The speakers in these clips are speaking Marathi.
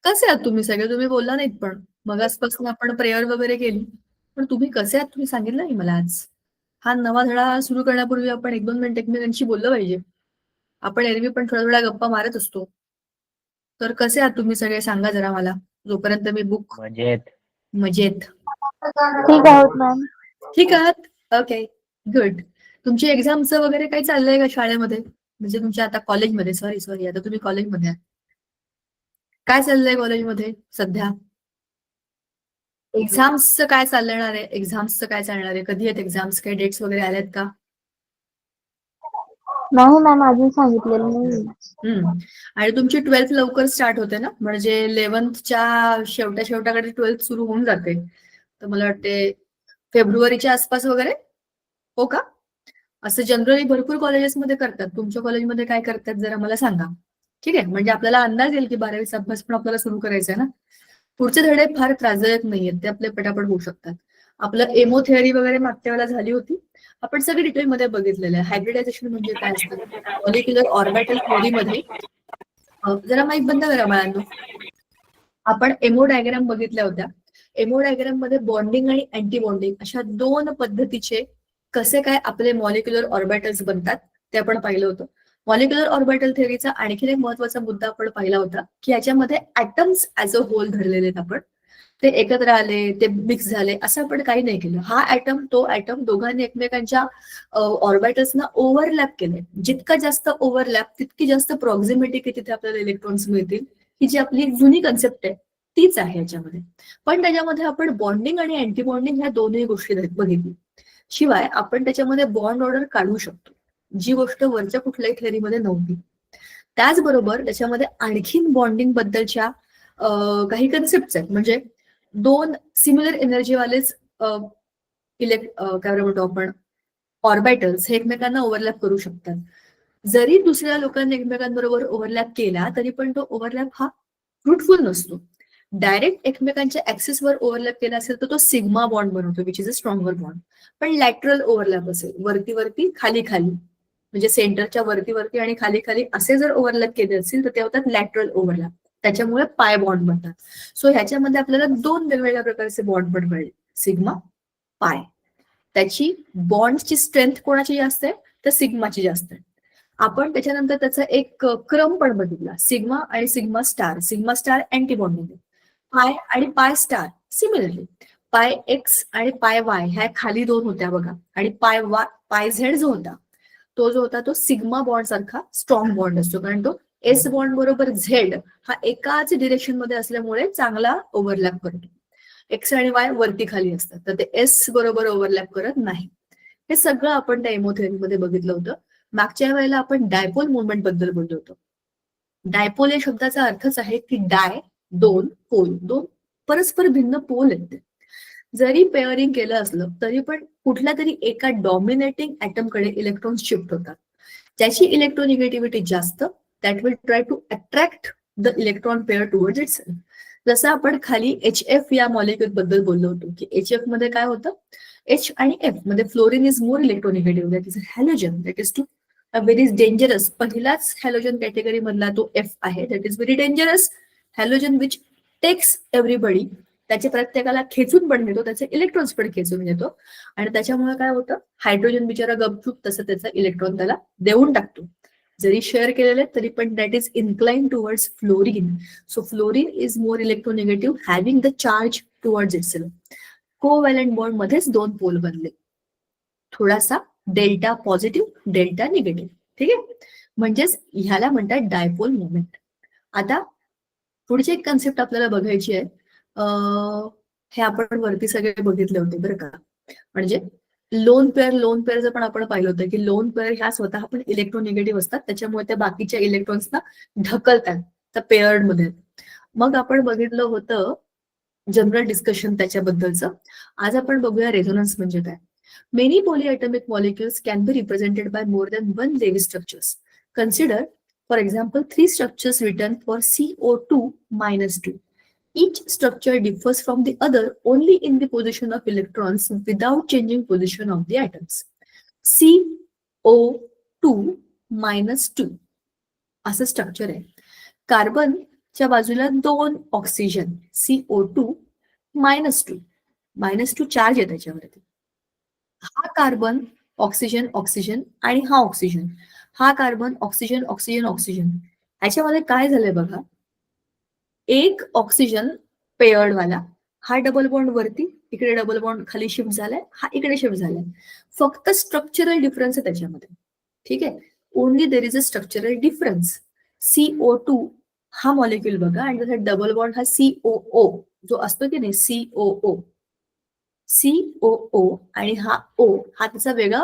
कसे आहात तुम्ही सगळे? तुम्ही बोलला नाहीत पण. मगाचपासून आपण प्रेयर वगैरे केली. पण तुम्ही कसे आहात तुम्ही सांगितलं नाही मला आज. हा नवा धडा सुरू करण्यापूर्वी आपण 1-2 मिनिट एकमेकांशी बोललं पाहिजे. आपण एरवी पण थोड्या-थोड्या गप्पा मारत असतो. तर कसे आहात तुम्ही सगळे सांगा जरा मला. जोपर्यंत मी बुक मजेत. मजेत. ठीक आहोत मॅम. ठीक आहात? ओके. गुड. तुमची एक्झामचं वगैरे काही चाललंय का शाळेमध्ये? म्हणजे तुमच्या आता कॉलेजमध्ये सॉरी, सॉरी आता तुम्ही कॉलेजमध्ये आहात. काय चाललंय कॉलेजमध्ये सध्या? एक्झाम्सचं काय चालणार आहे? एक्झाम्सचं काय चालणार आहे? कधी आहेत एक्झाम्स? काही डेट्स वगैरे आल्यात का? नाही मॅम, अजून सांगितलेलं नाही. आणि तुमची 12th लवकर स्टार्ट होते ना? म्हणजे 11thच्या शेवटाकडे 12th सुरू होऊन जाते. तर मला वाटते फेब्रुवारीच्या आसपास वगैरे? हो का? असं जनरली भरपूर कॉलेजेसमध्ये करतात. तुमच्या कॉलेजमध्ये काय करतात जरा मला सांगा. ठीक आहे? म्हणजे आपल्याला अंदाज येईल की 12वीचा अभ्यास पण आपल्याला सुरू करायचा आहे ना. पुढचे धडे फार त्रासदायक नाहीयेत, ते आपले पटापट होऊ शकतात. आपलं एमो थेअरी वगैरे मागच्या वेळेला झाली होती. आपण सगळी डिटेलमध्ये बघितलेलं आहे. हायब्रिडायझेशन म्हणजे काय असतं? मॉलिक्युलर ऑर्बिटल थेअरीमध्ये जरा माईक बंद करा बाळांनो. आपण एमो डायग्राम बघितल्या होत्या. एमो डायग्राम मध्ये बॉन्डिंग आणि अँटी बॉन्डिंग अशा 2 पद्धतीचे कसे काय आपले मॉलिक्युलर ऑर्बिटल्स बनतात ते आपण पाहिलं होतं. मॉलिक्युलर ऑर्बिटल थेअरीचा आणखीन एक महत्वाचा मुद्दा आपण पाहिला होता की याच्यामध्ये ॲटम्स ॲज अ होल धरलेले आहेत आपण. ते एकत्र आले, ते मिक्स झाले असं आपण काही नाही केलं. हा ॲटम तो ॲटम दोघांनी एकमेकांच्या ऑर्बिटल्सना ओव्हरलॅप केलंय. जितका जास्त ओव्हरलॅप तितकी जास्त प्रॉक्झिमिटी की तिथे आपल्याला इलेक्ट्रॉन्स मिळतील. ही जी आपली जुनी कन्सेप्ट आहे तीच आहे याच्यामध्ये. पण त्याच्यामध्ये आपण बॉन्डिंग आणि अँटी बॉन्डिंग ह्या दोन्ही गोष्टी बघितली. शिवाय आपण त्याच्यामध्ये बॉन्ड ऑर्डर काढू शकतो, जी गोष्ट वरच्या कुठल्याही थेअरीमध्ये नव्हती. त्याचबरोबर त्याच्यामध्ये आणखीन बॉन्डिंग बद्दलच्या काही कन्सेप्ट आहेत. म्हणजे 2 सिमिलर एनर्जीवालेच काय म्हणतो आपण ऑर्बिटल्स हे एकमेकांना ओव्हरलॅप करू शकतात. जरी दुसऱ्या लोकांनी एकमेकांबरोबर ओव्हरलॅप केला तरी पण तो ओव्हरलॅप हा फ्रुटफुल नसतो. डायरेक्ट एकमेकांच्या ऍक्सिसवर ओव्हरलॅप केला असेल तर तो सिग्मा बॉन्ड बनवतो, which is a stronger bond. पण लॅटरल ओव्हरलॅप असेल, वरती वरती खाली खाली, म्हणजे सेंटरच्या वरती वरती आणि खाली खाली असे जर ओव्हरलॅप केले असतील तर ते होतात लॅटरल ओव्हरलॅप. त्याच्यामुळे पाय बॉन्ड बनतात. सो ह्याच्यामध्ये आपल्याला 2 वेगवेगळ्या प्रकारचे बॉन्ड पण मिळेल, सिग्मा, पाय. त्याची बॉन्डची स्ट्रेंथ कोणाची जास्त आहे तर सिग्माची जास्त आहे. आपण त्याच्यानंतर त्याचा एक क्रम पण बघितला, सिग्मा आणि सिग्मा स्टार अँटी बॉन्डिंग, पाय आणि पाय स्टार सिमिलरली. पाय एक्स आणि पाय वाय ह्या खाली 2 होत्या बघा, आणि पाय झेड जो होता तो सिग्मा बॉन्ड सारखा स्ट्रॉंग बॉन्ड असतो, कारण तो एस बॉन्ड बरोबर झेड हा एकाच डिरेक्शन मध्ये असल्यामुळे चांगला ओव्हरलॅप करतो. एक्स आणि वाय वरती खाली असतात तर ते एस बरोबर ओव्हरलॅप करत नाही. हे सगळं आपण त्या एमो थेअरीमध्ये बघितलं होतं. मागच्या वेळेला आपण डायपोल मुवमेंट बद्दल बोललो होतो. डायपोल या शब्दाचा अर्थच आहे की डाय 2 पोल, 2 परस्पर भिन्न पोल आहेत. जरी पेअरिंग केलं असलं तरी पण कुठल्या तरी एका डॉमिनेटिंग ॲटमकडे इलेक्ट्रॉन्स शिफ्ट होतात. ज्याची इलेक्ट्रोनिगेटिव्हिटी जास्त that will try to attract the electron pair towards itself. जसं आपण खाली HF या मॉलिक्युल बद्दल बोललो होतो की HF मध्ये काय होतं, H आणि F मध्ये fluorine is more electronegative, that is halogen, that is too very dangerous. पहिलाच हॅलोजन कॅटेगरी मधला तो F आहे, that is very dangerous halogen which takes everybody. त्याचे प्रत्येकाला खेचून पण घेतो, त्याचे इलेक्ट्रॉन्स पण खेचून घेतो, आणि त्याच्यामुळे काय होतं, हायड्रोजन बिचारा गपचूप तसं त्याचा इलेक्ट्रॉन त्याला देऊन टाकतो. जरी शेअर केलेले तरी पण that is incline towards fluorine. So fluorine is more electronegative having the charge towards itself. Covalent bond मध्येच 2 पोल बनले, थोडासा डेल्टा पॉझिटिव्ह डेल्टा निगेटिव्ह. ठीक आहे, म्हणजेच ह्याला म्हणतात डायपोल मुवमेंट. आता पुढची एक कन्सेप्ट आपल्याला बघायची आहे. हे आपण वरती सगळे बघितले होते बरं का. म्हणजे लोन पेअरचं पण आपण पाहिलं होतं की लोन पेअर ह्या स्वतः पण इलेक्ट्रोनिगेटिव्ह असतात, त्याच्यामुळे त्या बाकीच्या इलेक्ट्रॉन्सना ढकलतात त्या पेअर्ड मध्ये. मग आपण बघितलं होतं जनरल डिस्कशन त्याच्याबद्दलचं. आज आपण बघूया रेझोनन्स म्हणजे काय. Many polyatomic molecules can be represented bye more than 1 Lewis structures. Consider for example 3 structures written for CO2-2. Each structure differs from the other only in the position of electrons without changing position of the atoms. CO2-2 असं स्ट्रक्चर आहे. कार्बन च्या बाजूला 2 ऑक्सिजन CO2 -2 चार्ज आहे त्याच्यावरती. हा कार्बन ऑक्सिजन ऑक्सिजन आणि हा ऑक्सिजन, हा कार्बन ऑक्सिजन ऑक्सिजन ऑक्सिजन. याच्यामध्ये काय झालंय बघा, एक ऑक्सिजन पेयर्ड वाला, हा डबल बॉन्ड वरती, इकडे डबल बॉन्ड खाली शिफ्ट झालाय, हा इकडे शिफ्ट झालाय. फक्त स्ट्रक्चरल डिफरन्स आहे त्याच्यामध्ये. ठीक आहे, only there is a structural difference. CO2 हा मॉलिक्यूल बघा, आणि त्याचा डबल बॉन्ड हा COO जो असतो की नाही, COO आणि हा O हा त्याचा वेगळा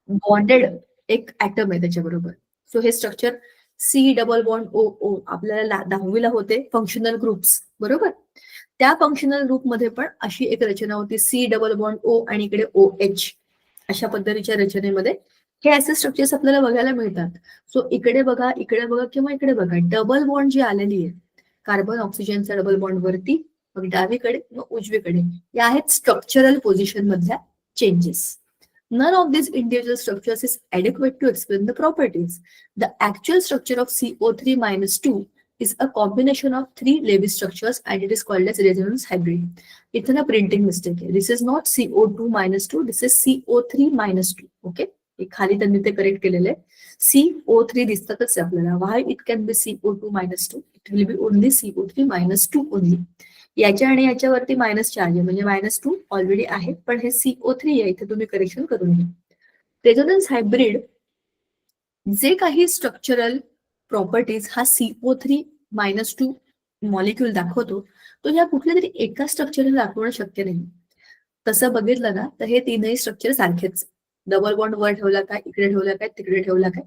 बॉन्डेड एक ऍटम आहे त्याच्याबरोबर. सो हे structure C double bond OO आपल्याला 10वीला होते फंक्शनल ग्रुप्स, बरोबर. त्या फंक्शनल ग्रुपमध्ये पण अशी एक रचना होती, C डबल बॉन्ड O आणि इकडे OH. अशा पद्धतीच्या रचनेमध्ये हे असे स्ट्रक्चर्स आपल्याला बघायला मिळतात. सो इकडे बघा किंवा इकडे बघा, डबल बॉन्ड जी आलेली आहे, कार्बन ऑक्सिजनचा डबल बॉन्ड वरती, मग डावीकडे मग उजवीकडे, या आहेत स्ट्रक्चरल पोझिशन मधल्या changes. None of these individual structures is adequate to explain the properties. The actual structure of CO3-2 is a combination of 3 Lewis structures and it is called as resonance hybrid. इथं ना प्रिंटिंग मिस्टेक आहे. This is not CO2-2, this is CO3-2. Okay, खाली त्यांनी ते करेक्ट केलेलं आहे. CO3 दिसतातच आपल्याला. Why it can be CO2-2? It will be only CO3-2 only. याच्या आणि याच्यावरती मायनस चार्ज आहे, म्हणजे -2 ऑलरेडी आहे, पण हे CO3 आहे, इथे तुम्ही करेक्शन करून घ्या. रेझोनन्स हायब्रिड जे काही स्ट्रक्चरल प्रॉपर्टीज हा CO3-2 मॉलिक्यूल दाखवतो, तो ह्या कुठल्या तरी एका स्ट्रक्चरला दाखवणं शक्य नाही. तसं बघितलं ना तर हे तीनही स्ट्रक्चर सारखेच. डबल बॉन्ड वर ठेवला काय, इकडे ठेवला काय, तिकडे ठेवला काय,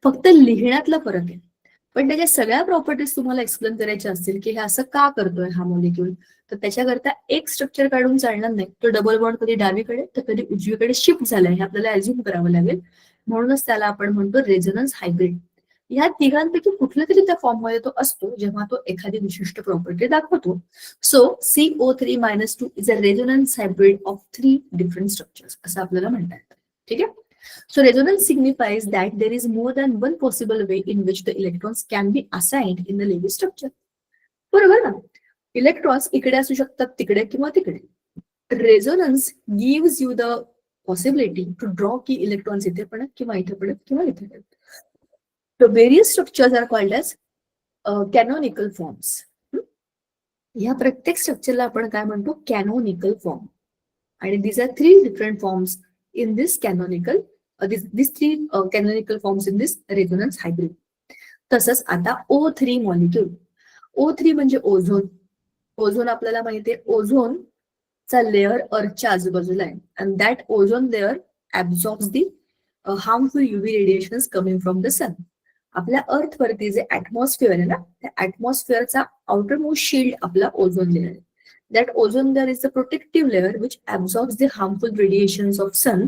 फक्त लिहिण्यातला फरक आहे. पण त्याच्या सगळ्या प्रॉपर्टीज तुम्हाला एक्सप्लेन करायच्या असतील की हे असं का करतोय हा मॉलिक्यूल, तर त्याच्याकरता एक स्ट्रक्चर काढून चालणार नाही. तो डबल बॉन्ड कधी डावीकडे तर कधी उजवीकडे शिफ्ट झालाय हे आपल्याला अज्युम करावं लागेल. म्हणूनच त्याला आपण म्हणतो रेझोनन्स हायब्रिड. ह्या तिघांपैकी कुठल्या तरी त्या फॉर्म मध्ये तो असतो जेव्हा तो एखादी विशिष्ट प्रॉपर्टी दाखवतो. So CO3-2 is a resonance hybrid of 3 different structures असं आपल्याला म्हणता येतं. ठीक आहे. So resonance signifies that there is more than one possible way in which the electrons can be assigned in the Lewis structure. बरोबर ना, इलेक्ट्रॉन्स इकडे असू शकतात, तिकडे किंवा तिकडे. Resonance gives you the possibility to draw key electrons इथे पडत किंवा इथे पडत किंवा इथे पडत. The various structures are called as canonical forms. या प्रत्येक स्ट्रक्चरला आपण काय म्हणतो, कॅनोनिकल फॉर्म. आणि these are 3 different forms in this canonical these 3 canonical forms in this resonance hybrid. तसंच आता O3 मॉलिक्यूल. O3 म्हणजे ओझोन. ओझोन आपल्याला माहिती आहे, ओझोनचा लेअर अर्थच्या आजूबाजूला आहे, and that ozone layer absorbs the harmful UV radiations coming from the sun. आपल्या अर्थ वरती जे ऍटमॉस्फिअर आहे ना, त्या ऍटमॉस्फिअरचा आउटर मोस्ट शिल्ड आपला ओझोन लेअर आहे. That ozone layer is the protective layer which absorbs the harmful radiations of sun,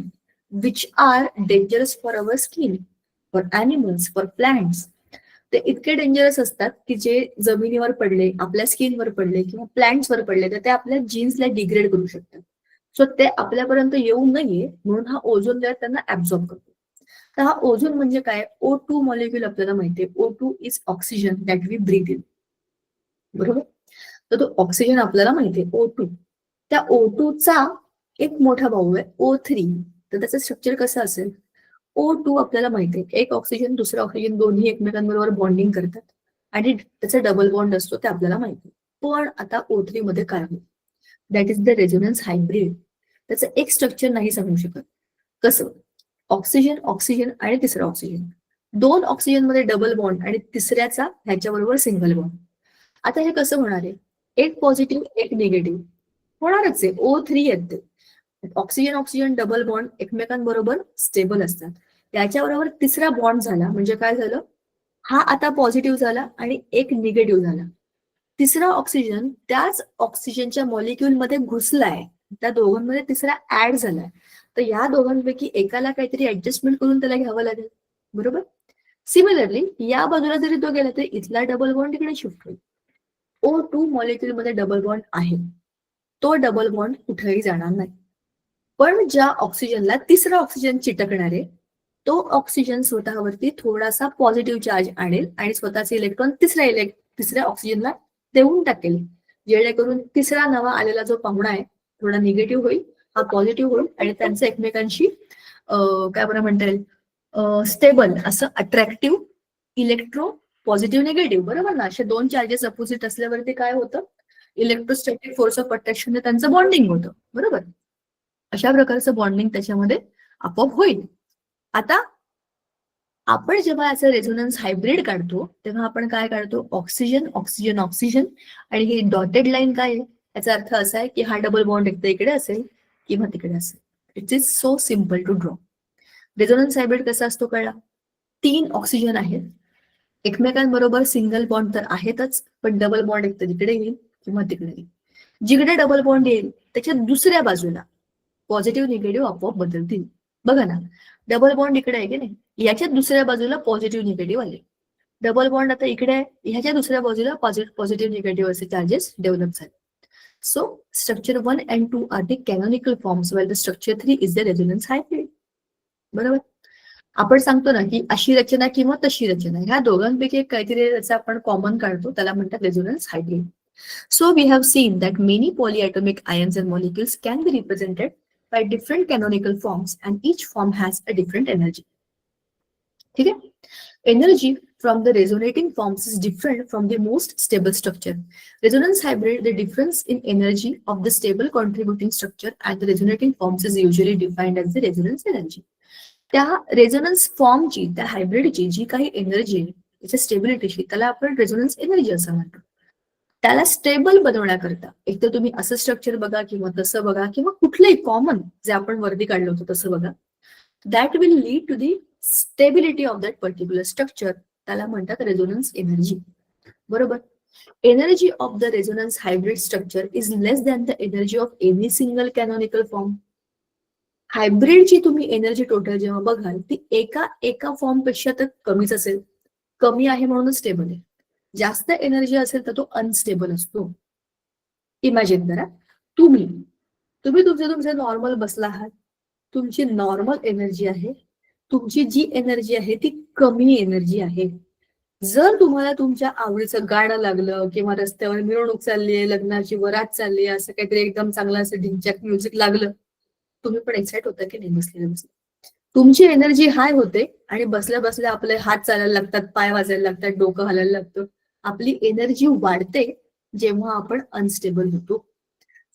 which are dangerous for our skin, for animals, for plants. ते इतके डेंजरस असतात की जे जमिनीवर पडले, आपल्या स्किनवर पडले किंवा प्लांट्सवर पडले तर ते आपल्या जीन्सला डिग्रेड करू शकतात. सो ते आपल्यापर्यंत येऊ नये म्हणून हा ओझोन लेअर त्यांना ऍब्झॉर्ब करतो. तर हा ओझोन म्हणजे काय, O2 मॉलिक्यूल आपल्याला माहितीये. O2 is oxygen that we breathe in, बरोबर. तर तो ऑक्सिजन आपल्याला माहितीये O2. त्या O2 चा एक मोठा भाऊ आहे O3. तर त्याचं स्ट्रक्चर कसं असेल, O2 आपल्याला माहितीये एक ऑक्सिजन दुसरा ऑक्सिजन दोन्ही एकमेकांबरोबर बॉन्डिंग करतात आणि त्याचा डबल बॉन्ड असतो ते आपल्याला माहिती. पण आता O3 मध्ये काय होईल, that is the resonance hybrid. त्याचं एक स्ट्रक्चर नाही सांगू शकत. कसं, ऑक्सिजन ऑक्सिजन आणि तिसरा ऑक्सिजन, 2 ऑक्सिजन मध्ये डबल बॉन्ड आणि तिसऱ्याचा ह्याच्याबरोबर सिंगल बॉन्ड. आता हे कसं होणार आहे, एक पॉझिटिव्ह एक निगेटिव्ह होणारच आहे. O3 येते, ऑक्सिजन ऑक्सिजन डबल बॉन्ड एकमेकांबरोबर स्टेबल असतात. त्याच्याबरोबर तिसरा बॉन्ड झाला म्हणजे काय झालं, हा आता पॉझिटिव्ह झाला आणि एक निगेटिव्ह झाला. तिसरा ऑक्सिजन त्याच ऑक्सिजनच्या मॉलिक्यूल मध्ये घुसलाय, त्या दोघांमध्ये तिसरा ऍड झालाय. तर या दोघांपैकी एकाला काहीतरी ऍडजस्टमेंट करून त्याला घ्यावं लागेल, बरोबर. सिमिलरली या बाजूला जरी तो गेला तर इथला डबल बॉन्ड इकडे शिफ्ट होईल. O2 मॉलिक्यूल मध्ये डबल बॉन्ड आहे, तो डबल बॉन्ड कुठेही जाणार नाही. पण ज्या ऑक्सिजनला तिसरा ऑक्सिजन चिटकणार आहे तो ऑक्सिजन स्वतःवरती थोडासा पॉझिटिव्ह चार्ज आणेल आणि स्वतःचे इलेक्ट्रॉन तिसऱ्या ऑक्सिजनला देऊन टाकेल, जेणेकरून तिसरा नवा आलेला जो पाहुणा आहे थोडा निगेटिव्ह होईल, हा पॉझिटिव्ह होईल आणि त्यांचं एकमेकांशी काय बरं म्हणता येईल स्टेबल असं अट्रॅक्टिव्ह इलेक्ट्रो पॉझिटिव्ह निगेटिव्ह, बरोबर ना. असे दोन चार्जेस अपोजिट असल्यावरती काय होतं, इलेक्ट्रोस्टॅटिक फोर्स ऑफ अट्रॅक्शन त्यांचं बॉन्डिंग होतं, बरोबर. अशा प्रकारचं बॉन्डिंग त्याच्यामध्ये आपोआप होईल. आता आपण जेव्हा याचं रेझोनन्स हायब्रिड काढतो तेव्हा आपण काय काढतो, ऑक्सिजन ऑक्सिजन ऑक्सिजन, आणि ही डॉटेड लाईन काय आहे, याचा अर्थ असा आहे की हा डबल बॉन्ड एकदा इकडे असेल किंवा तिकडे असेल. It is so simple to draw. Resonance hybrid कसा असतो कळला, 3 ऑक्सिजन आहेत, एकमेकांबरोबर सिंगल बॉन्ड तर आहेतच, पण डबल बॉन्ड एक तर तिकडे येईल किंवा तिकडे येईल. जिकडे डबल बॉन्ड येईल त्याच्या दुसऱ्या बाजूला पॉझिटिव्ह निगेटिव्ह आपोआप बदलतील. बघा ना, डबल बॉन्ड इकडे आहे की नाही, याच्या दुसऱ्या बाजूला पॉझिटिव्ह निगेटिव्ह आले. डबल बॉन्ड आता इकडे आहे, ह्याच्या दुसऱ्या बाजूला पॉझिटिव्ह निगेटिव्ह असे चार्जेस डेव्हलप झाले. So structure 1 and 2 are the canonical forms while the structure 3 is the resonance hybrid. बरोबर. आपण सांगतो ना की अशी रचना किंवा तशी रचना, ह्या दोघांपैकी काहीतरी त्याचा आपण कॉमन काढतो, त्याला म्हणतात resonance hybrid. So we have seen that many polyatomic ions and molecules can be represented by different canonical forms and each form has a different energy. ठीक है? Energy from the resonating forms is different from the most stable structure. Resonance hybrid, the difference in energy of the stable contributing structure and the resonating forms is usually defined as the resonance energy. त्या रेझोनन्स फॉर्मची, त्या हायब्रिडची जी काही एनर्जी आहे त्याच्या स्टेबिलिटीची, त्याला आपण रेझोनन्स एनर्जी असं म्हणतो. त्याला स्टेबल बनवण्याकरता एक तर तुम्ही असं स्ट्रक्चर बघा किंवा तसं बघा किंवा कुठलंही कॉमन जे आपण वरती काढलं होतं तसं बघा, that will lead to the stability of that particular structure, त्याला म्हणतात रेझोनन्स एनर्जी, बरोबर. Energy of the resonance hybrid structure is less than the energy of any single canonical form. हायब्रिडची तुम्ही एनर्जी टोटल जेव्हा बघाल ती एका फॉर्म पेक्षा तर कमीच असेल. कमी आहे म्हणून स्टेबल आहे, जास्त एनर्जी असेल तर तो अनस्टेबल असतो. इमॅजिन करा, तुम्ही तुमचे नॉर्मल बसला आहात, तुमची नॉर्मल एनर्जी आहे, तुमची जी एनर्जी आहे ती कमी एनर्जी आहे. जर तुम्हाला तुमच्या आवडीचं गाणं लागलं किंवा रस्त्यावर मिरवणूक चालली आहे, लग्नाची वरात चालली आहे, असं काहीतरी एकदम चांगलं असं ढिंच्याक म्युझिक लागलं, तुम्ही पण एक्साइट होता की नाही बसले बसले. तुमची एनर्जी हाय होते आणि बसल्या बसल्या आपले हात चालायला लागतात, पाय वाजायला लागतात, डोकं हलायला लागतं. आपली एनर्जी वाढते जेव्हा आपण अनस्टेबल होतो.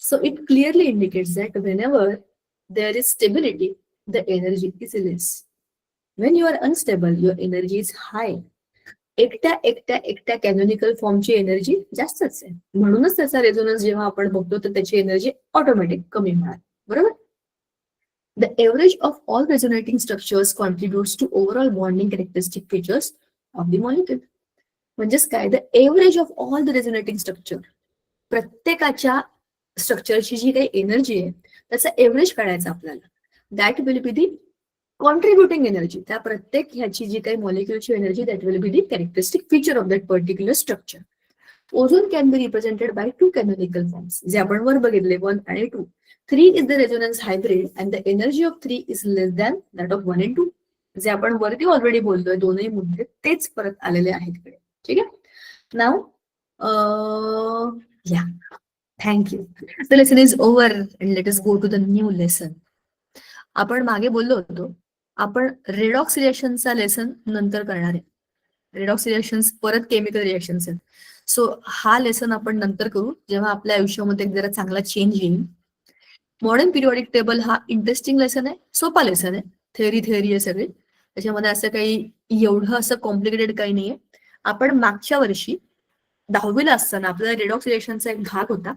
So it clearly indicates that whenever there is stability the energy is less. When you are unstable your energy is high. एकट्या कॅनॉनिकल फॉर्मची एनर्जी जास्तच आहे, म्हणूनच त्याचा रेझोनन्स जेव्हा आपण बघतो तर त्याची एनर्जी ऑटोमॅटिक कमी होणार, बरोबर. The average of all resonating structures contributes to overall bonding characteristic features of the molecule. म्हणजेच काय, the average of all the resonating structure, प्रत्येकाच्या स्ट्रक्चरची जी काही एनर्जी आहे त्याचा एव्हरेज काढायचा आपल्याला. That will be the contributing energy, त्या प्रत्येक ह्याची जी काही मॉलिक्युलची energy, that will be the characteristic feature of that particular structure. Ozone can be represented by 2 canonical forms, जे आपण वर बघितले 1 आणि 2. 3 is the resonance hybrid and the energy of 3 is less than that of 1 and 2. जे आपण वरती ऑलरेडी बोलतोय, दोनही मुद्दे तेच परत आलेले आहेत इकडे. ठीक आहे. नाव या thank you. The lesson is over and let us go to the new lesson. आपण मागे बोललो होतो आपण रेडॉक्स रिएक्शनचा लेसन नंतर करणार आहे. रेडॉक्स रिएक्शन्स परत केमिकल रिएक्शन्स आहेत. सो हा लेसन आपण नंतर करू जेव्हा आपल्या आयुष्यामध्ये जरा चांगला चेंज येईल. मॉडर्न पिरियॉडिक टेबल हा इंटरेस्टिंग लेसन आहे, सोपा लेसन आहे, थेअरी आहे सगळी, त्याच्यामध्ये असं काही एवढं असं कॉम्प्लिकेटेड काही नाहीये. आपण मागच्या वर्षी 10वीला असताना आपल्याला रेडॉक्स रिएक्शनचा एक भाग होता.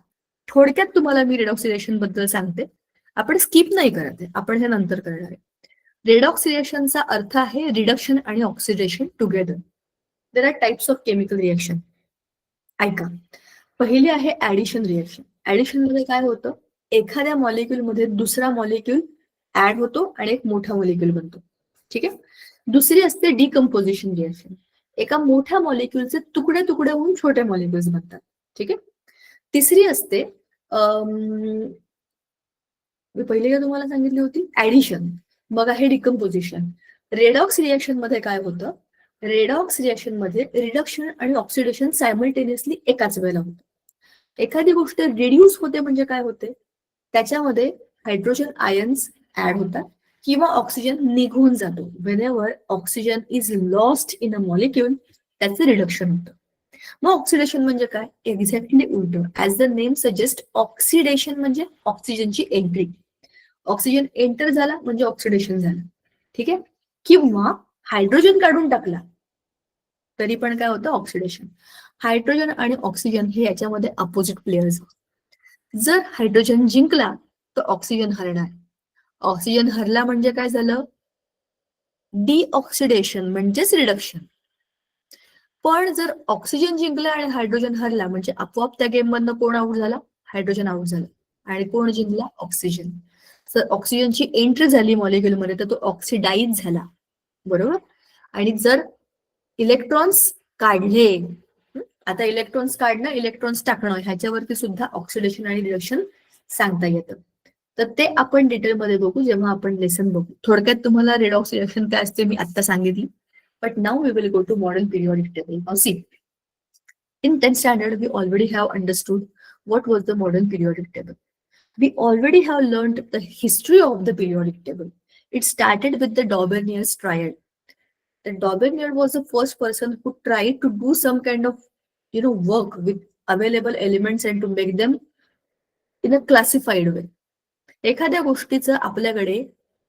थोडक्यात तुम्हाला मी रेडॉक्स रिएक्शन बद्दल सांगते, आपण स्किप नाही करत आहे, आपण हे नंतर करणार आहे. रेडॉक्स रिएक्शनचा अर्थ आहे रिडक्शन आणि oxidation together. There are types of chemical reaction. ऐका, पहिली आहे ऍडिशन रिएक्शन. ऍडिशन मध्ये काय होतं, एखाद्या मॉलिक्युल मध्ये दुसरा मॉलिक्युल ऍड होतो आणि एक मोठा मॉलिक्युल बनतो. ठीक आहे. दुसरी असते डिकम्पोजिशन रिएक्शन. एका मोठ्या मॉलिक्युलचे तुकडे होऊन छोटे मॉलिक्युल्स बनतात. ठीक आहे. तिसरी असते मी पहिले का तुम्हाला सांगितली होती ऍडिशन, मग आहे डिकम्पोजिशन. रेडॉक्स रिएक्शन मध्ये काय होतं, रेडॉक्स रिएक्शन मध्ये रिडक्शन आणि ऑक्सिडेशन सायमल्टेनियसली एकाच वेळेला होतं. एखादी गोष्ट रिड्यूस होते म्हणजे काय होते, त्याच्यामध्ये हायड्रोजन आयन्स ऍड होतात किंवा ऑक्सिजन निघून जातो. Whenever oxygen is lost in a molecule त्याचं रिडक्शन होतं. मग ऑक्सिडेशन म्हणजे काय, एक्झॅक्टली उलट. As the name suggest, oxidation म्हणजे ऑक्सिजनची एंट्री. ऑक्सिजन एंटर झाला म्हणजे ऑक्सिडेशन झालं, ठीक आहे. किंवा हायड्रोजन काढून टाकला तरी पण काय होतं, ऑक्सिडेशन. हायड्रोजन आणि ऑक्सिजन हे याच्यामध्ये अपोजिट प्लेयर्स. जर हायड्रोजन जिंकला तर ऑक्सिजन हरणार. ऑक्सिजन हरला म्हणजे काय झालं, डिऑक्सिडेशन म्हणजेच रिडक्शन. पण जर ऑक्सिजन जिंकला आणि हायड्रोजन हरला म्हणजे आपोआप त्या गेम मधनं कोण आउट झाला, हायड्रोजन आउट झाला. आणि कोण जिंकला, ऑक्सिजन. जर ऑक्सिजनची एंट्री झाली मॉलिक्युलमध्ये तर तो ऑक्सिडाईज झाला, बरोबर. आणि जर इलेक्ट्रॉन्स काढले, आता इलेक्ट्रॉन्स काढणं इलेक्ट्रॉन्स टाकणं ह्याच्यावरती सुद्धा ऑक्सिडेशन आणि रिडक्शन सांगता येतं. तर ते आपण डिटेलमध्ये बघू जेव्हा आपण लेसन बघू. थोडक्यात तुम्हाला रेडॉक्स रिएक्शन काय असते मी आता सांगितली. But now we will go to modern periodic table. Now see, in 10th standard, we already have understood what was the modern periodic table. We already have learned the history of the periodic table. It started with the Daubernier's triad. The Daubernierre was the first person who tried to do some kind of, work with available elements and to make them in a classified way. एखाद्या गोष्टीचं आपल्याकडे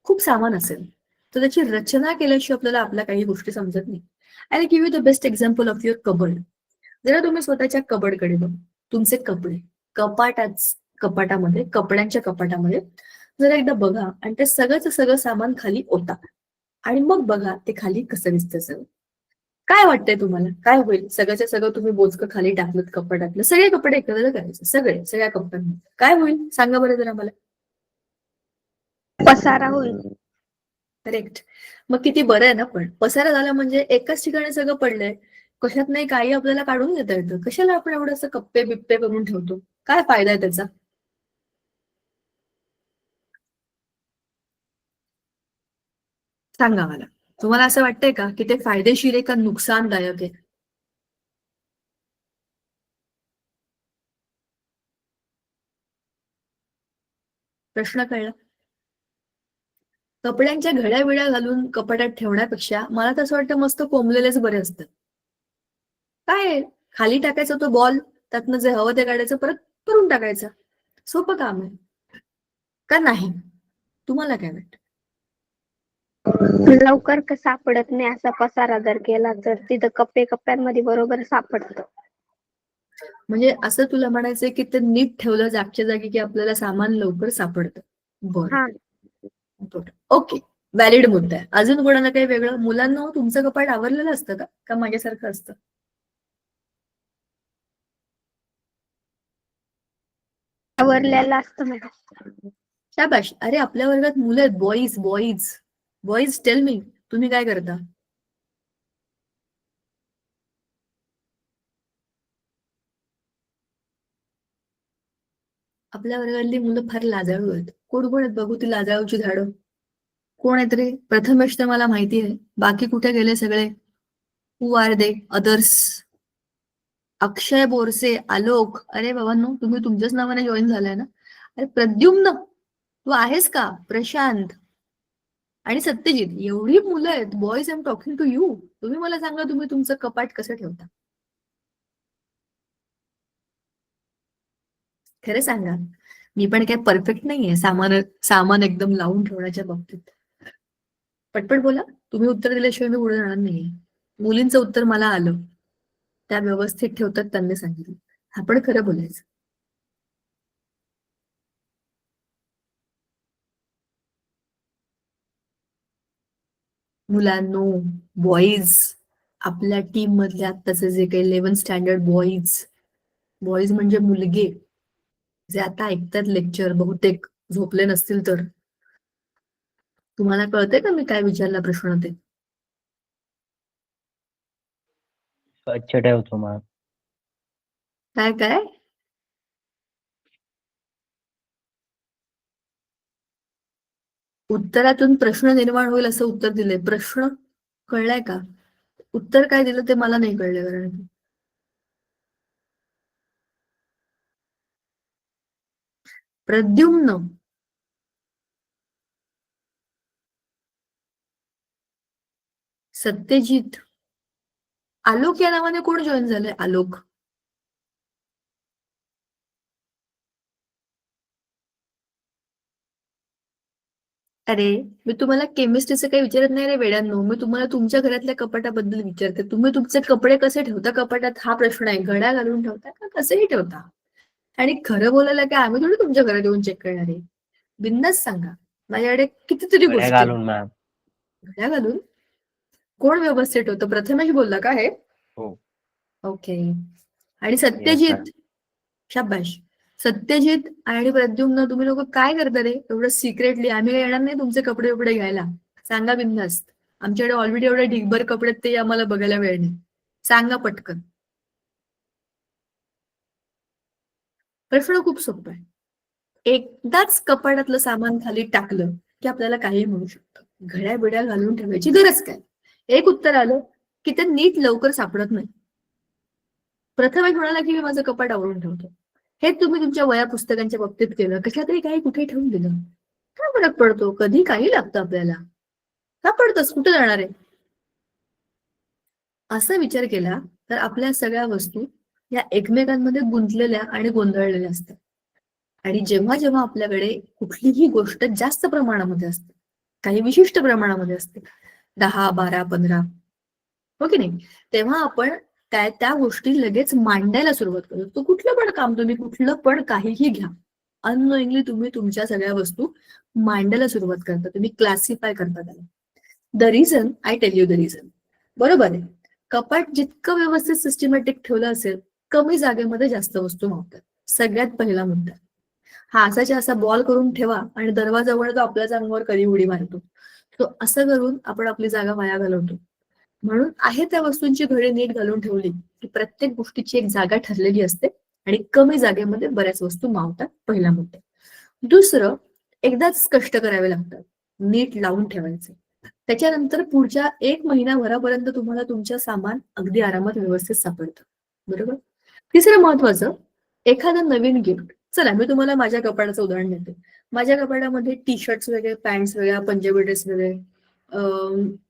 खूप सामान असेल तर त्याची रचना केल्याशिवाय आपल्याला आपल्या काही गोष्टी समजत नाही. I give you the best example of your cupboard. जरा तुम्ही स्वतःच्या कबर्डकडे बघ, तुमचे कपडे कपाटामध्ये, कपड्यांच्या कपाटामध्ये जरा एकदा बघा आणि ते सगळं सामान खाली ओता आणि मग बघा ते खाली कसं दिसतं सगळं. काय वाटतंय तुम्हाला, काय होईल? सगळ्याच्या सगळं तुम्ही बोचकं खाली टाकलं कपाटातलं, सगळे कपडे एकत्र करायचे, सगळ्या कपड्यांमध्ये काय होईल सांगा बरं जरा मला. पसारा होईल. करेक्ट. मग किती बरं आहे ना. पण पसारा झाला म्हणजे एकाच ठिकाणी सगळं पडलंय, कशात नाही काही आपल्याला काढून घेता येतं. कशाला आपण एवढं असं कप्पे बिप्पे करून ठेवतो, काय फायदा आहे त्याचा? सांगा मला. तुम्हाला असं वाटतंय का की ते फायदेशीर आहे का नुकसानदायक आहे? प्रश्न कळला. कपड्यांच्या घड्या बिड्या घालून कपाटात ठेवण्यापेक्षा मला तर असं वाटतं मस्त कोंबलेलेच बरे असतात. काय आहे? खाली टाकायचा तो बॉल, त्यातनं जे हवं ते काढायचं, परत करून टाकायचं. सोपं काम आहे का नाही? तुम्हाला काय वाटतं? लवकर का सापडत नाही असा पसारा जर केला तर तिथं कप्पे कप्प्यांमध्ये बरोबर सापडतं. म्हणजे असं तुला म्हणायचंय की ते नीट ठेवलं जागच्या जागी की आपल्याला सामान लवकर सापडतं. बरं, हा. ओके. व्हॅलिड मुद्दा आहे. अजून कोणाला काही वेगळं? मुलांना तुमचं कपाट आवरलेलं असतं का माझ्यासारखं असतं? आवरलेलं असतं मॅडम. शाबाश. अरे आपल्या वर्गात मुलं आहेत, boys boys boys. Tell me, तुम्ही काय करता? आपल्या वर्गातली मुलं फार लाजाळू आहेत. कोण कोण आहेत बघू ती लाजाळूची झाडं? कोण आहेत रे? प्रथमेश तर मला माहिती आहे, बाकी कुठे गेले सगळे? हु आर दे अदर्स? अक्षय बोरसे, आलोक. अरे बाबांनो, तुम्ही तुमच्याच नावाने जॉईन झालाय ना? अरे प्रद्युम्न, तू आहेस का? प्रशांत आणि सत्यजित, एवढी मुलं आहेत, boys. I am talking to you. तुम्ही मला सांगा, तुम्ही तुमचं कपाट कसं ठेवता? खरं सांगा. मी पण काही परफेक्ट नाहीये सामान सामान एकदम लावून ठेवण्याच्या बाबतीत. पटपट बोला. तुम्ही उत्तर दिल्याशिवाय मी पुढे जाणार नाहीये. मुलींचं उत्तर मला आलं, त्या व्यवस्थित ठेवतात त्यांनी सांगितलं. आपण खरं बोलायचं. मुलांनो, बॉईज, आपल्या टीम मधले आत्ताचे जे काही 11 स्टँडर्ड बॉईज, बॉईज म्हणजे मुलगे जे आता ऐकतात लेक्चर, बहुतेक झोपले नसतील तर. तुम्हाला कळतंय का मी काय विचारला प्रश्न ते? स्वच्छ ठेवतो मॅम. काय काय? उत्तरातून प्रश्न निर्माण होईल असं उत्तर दिलंय. प्रश्न कळलाय का? उत्तर काय दिलं ते मला नाही कळलं, कारण प्रद्युम्न. सत्यजित. आलोक या नावाने कोण जॉईन झालंय? आलोक. अरे, मी तुम्हाला केमिस्ट्रीचं काही विचारत नाही रे वेड्यांनो. मी तुम्हाला तुमच्या घरातल्या कपाटाबद्दल विचारते. तुम्ही तुमचे कपडे कसे ठेवता कपाटात हा प्रश्न आहे. घड्या घालून ठेवता का कसेही ठेवता? आणि खरं बोलायला काय आम्ही थोडी तुमच्या घरात येऊन चेक करणार आहे. बिंदास सांगा. माझ्याकडे कितीतरी घड्या गोष्टी. घालून मॅम. घड्या घालून कोण व्यवस्थित होतं? प्रथमेश बोलला का हे? हो. ओके. आणि Yes, सत्यजित. ma'am. शाबाश. सत्यजित आणि प्रद्युम्न, तुम्ही लोक काय करता रे एवढं सिक्रेटली? आम्ही काही येणार नाही तुमचे कपडे वपडे घ्यायला. सांगा बिंदास्त. आमच्याकडे ऑलरेडी एवढे ढिगभर कपडे आहेत, ते आम्हाला बघायला वेळ नाही. सांगा पटकन. प्रश्न खूप सोपा आहे. एकदाच कपाटातलं सामान खाली टाकलं की आपल्याला काही म्हणू शकतं. घड्या बिड्या घालून ठेवायची गरज काय? एक उत्तर आलं की ते नीट लवकर सापडत नाही. प्रथमेश म्हणाला की मी माझं कपाट आवरून ठेवतो. हे तुम्ही तुमच्या वया पुस्तकांच्या बाबतीत केलं, कशा तरी काही कुठे ठेवून दिलं, काय फरक पडतो? कधी काही लागतं आपल्याला, का पडतंस? कुठे जाणार आहे? असा विचार केला तर आपल्या सगळ्या वस्तू या एकमेकांमध्ये गुंतलेल्या आणि गोंधळलेल्या असतात. आणि जेव्हा जेव्हा आपल्याकडे कुठलीही गोष्ट जास्त प्रमाणामध्ये असते, काही विशिष्ट प्रमाणामध्ये असते, 10, 12, 15, हो की नाही, तेव्हा आपण त्या गोष्टी लगेच मांडायला सुरुवात करतो. तो कुठलं पण काम तुम्ही कुठलं पण काहीही घ्या, अननोइंगली तुम्ही तुमच्या सगळ्या वस्तू मांडायला सुरुवात करता. तुम्ही क्लासिफाय करता त्याला. The reason, I tell you the reason. बरोबर आहे. कपाट जितकं व्यवस्थित सिस्टमॅटिक ठेवलं असेल, कमी जागेमध्ये जास्त वस्तू मावतात. सगळ्यात पहिला मुद्दा हा. असाच्या असा बॉल करून ठेवा आणि दरवाजावर तो आपल्याच अंगावर कधी उडी मारतो. तो असं करून आपण आपली जागा वाया घालवतो. म्हणून आहे त्या वस्तूंची घडी नीट घालून ठेवली की प्रत्येक गोष्टीची एक जागा ठरलेली असते आणि कमी जागेमध्ये बऱ्याच वस्तू मावतात. पहिला मुद्दा. दुसरं, एकदाच कष्ट करावे लागतात, नीट लावून ठेवायचे. त्याच्यानंतर पुढच्या 1 महिनाभरापर्यंत तुम्हाला तुमचं सामान अगदी आरामात व्यवस्थित सापडतं. बरोबर. तिसरं महत्वाचं, एखादं नवीन गिफ्ट. चला मी तुम्हाला माझ्या कपाटाचं उदाहरण देते. माझ्या कपाटामध्ये टी शर्ट्स वेगळे, पॅन्ट्स वेगळ्या, पंजाबी ड्रेस वेगळे,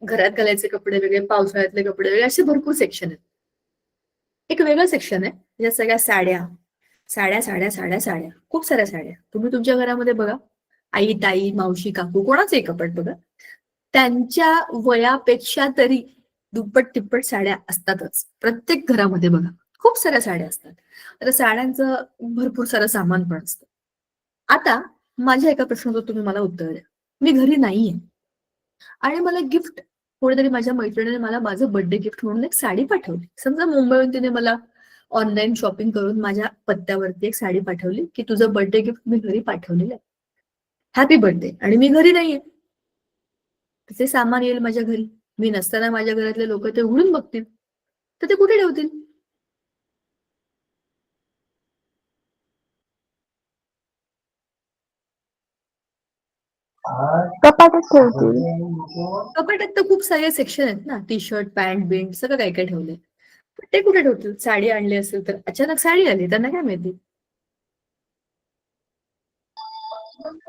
घरात घालायचे कपडे वेगळे, पावसाळ्यातले कपडे वेगळे, असे भरपूर सेक्शन आहेत. एक वेगळं सेक्शन आहे ज्या सगळ्या साड्या, साड्या साड्या साड्या साड्या, खूप साऱ्या साड्या. तुम्ही तुमच्या घरामध्ये बघा, आई, ताई, मावशी, काकू, कोणाचंही कपाट बघा, त्यांच्या वयापेक्षा तरी दुप्पट तिप्पट साड्या असतातच. प्रत्येक घरामध्ये बघा खूप साऱ्या साड्या असतात. तर साड्यांचं भरपूर सारं सामान पण असतं. आता माझ्या एका प्रश्नाचं तुम्ही मला उत्तर द्या. मी घरी नाहीये आणि मला गिफ्ट, कोणीतरी माझ्या मैत्रिणीने मला माझं बर्थडे गिफ्ट म्हणून एक साडी पाठवली. समजा मुंबईहून तिने मला ऑनलाईन शॉपिंग करून माझ्या पत्त्यावरती एक साडी पाठवली की तुझं बर्थडे गिफ्ट मी घरी पाठवलेलं आहे, हॅपी बर्थडे. आणि मी घरी नाहीये. तिचे सामान येईल माझ्या घरी. मी नसताना माझ्या घरातले लोक ते उघडून बघतील, तर ते कुठे ठेवतील? कपाटात ठेवतील. कपाटात तर खूप सारे सेक्शन आहेत ना, टी शर्ट, पॅन्ट, बिंट, सगळं काय काय ठेवलंय. ते कुठे ठेवतील? साडी आणली असेल तर, अचानक साडी आली, त्यांना काय माहिती?